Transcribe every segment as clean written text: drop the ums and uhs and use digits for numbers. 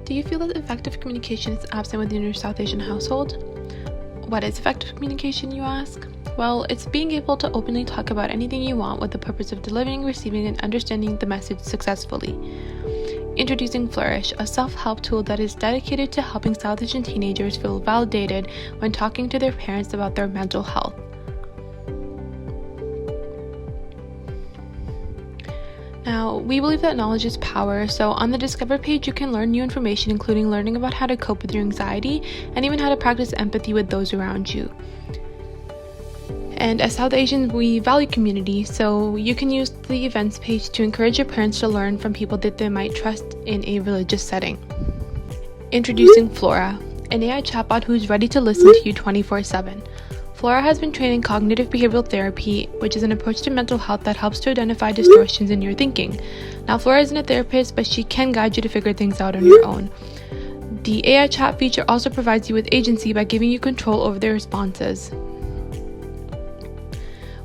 Do you feel that effective communication is absent within your South Asian household? What is effective communication, you ask? Well, it's being able to openly talk about anything you want with the purpose of delivering, receiving, and understanding the message successfully. Introducing Flourish, a self-help tool that is dedicated to helping South Asian teenagers feel validated when talking to their parents about their mental health. Now, we believe that knowledge is power, so on the Discover page you can learn new information, including learning about how to cope with your anxiety and even how to practice empathy with those around you. And as South Asians, we value community, so you can use the events page to encourage your parents to learn from people that they might trust in a religious setting. Introducing Flora, an AI chatbot who's ready to listen to you 24/7. Flora has been trained in cognitive behavioral therapy, which is an approach to mental health that helps to identify distortions in your thinking. Now, Flora isn't a therapist, but she can guide you to figure things out on your own. The AI chat feature also provides you with agency by giving you control over their responses.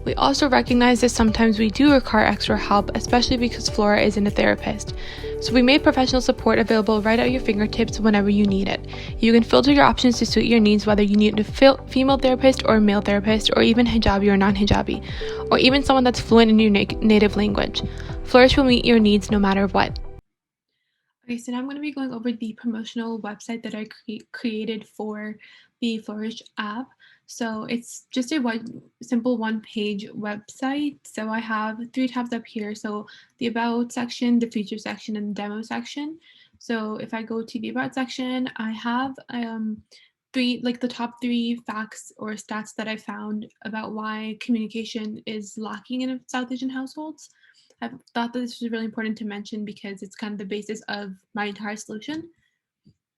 We also recognize that sometimes we do require extra help, especially because Flora isn't a therapist. So we made professional support available right at your fingertips whenever you need it. You can filter your options to suit your needs, whether you need a female therapist or a male therapist, or even hijabi or non-hijabi, or even someone that's fluent in your native language. Flourish will meet your needs no matter what. Okay, so now I'm going to be going over the promotional website that I created for the Flourish app. So it's just a simple one-page website. So I have 3 tabs up here. So the About section, the Feature section, and the Demo section. So if I go to the About section, I have the top 3 facts or stats that I found about why communication is lacking in South Asian households. I thought that this was really important to mention because it's kind of the basis of my entire solution.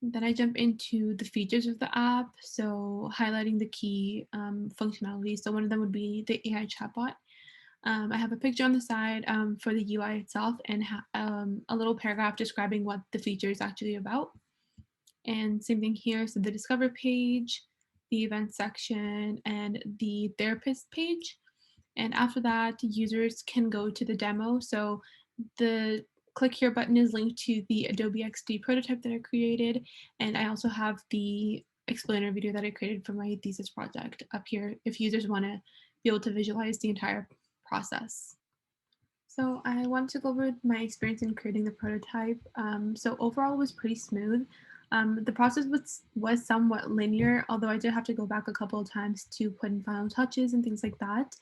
Then I jump into the features of the app, so highlighting the key functionalities. So one of them would be the AI chatbot. I have a picture on the side for the UI itself and a little paragraph describing what the feature is actually about. And same thing here, so the Discover page, the event section, and the therapist page. And after that, users can go to the demo. So the click here button is linked to the Adobe XD prototype that I created. And I also have the explainer video that I created for my thesis project up here if users want to be able to visualize the entire process. So I want to go over my experience in creating the prototype. So overall, it was pretty smooth. The process was somewhat linear, although I did have to go back a couple of times to put in final touches and things like that.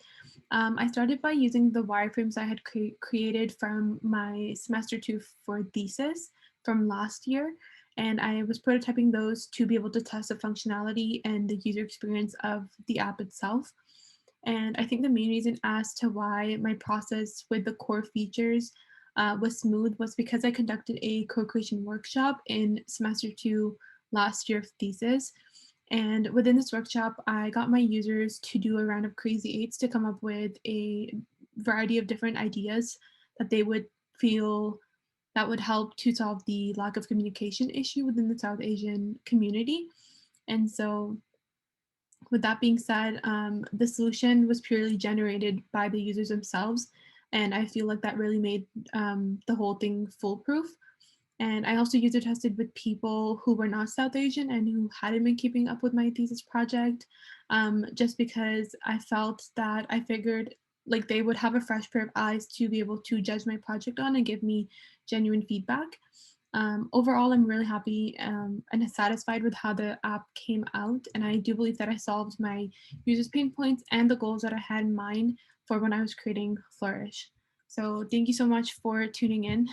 I started by using the wireframes I had created from my semester 2 for thesis from last year, and I was prototyping those to be able to test the functionality and the user experience of the app itself. And I think the main reason as to why my process with the core features was smooth was because I conducted a co-creation workshop in semester 2 last year of thesis. And within this workshop, I got my users to do a round of crazy eights to come up with a variety of different ideas that they would feel that would help to solve the lack of communication issue within the South Asian community. And so with that being said, the solution was purely generated by the users themselves, and I feel like that really made the whole thing foolproof. And I also user tested with people who were not South Asian and who hadn't been keeping up with my thesis project, just because I felt that I figured like they would have a fresh pair of eyes to be able to judge my project on and give me genuine feedback. Overall, I'm really happy and satisfied with how the app came out, and I do believe that I solved my users' pain points and the goals that I had in mind for when I was creating Flourish. So thank you so much for tuning in.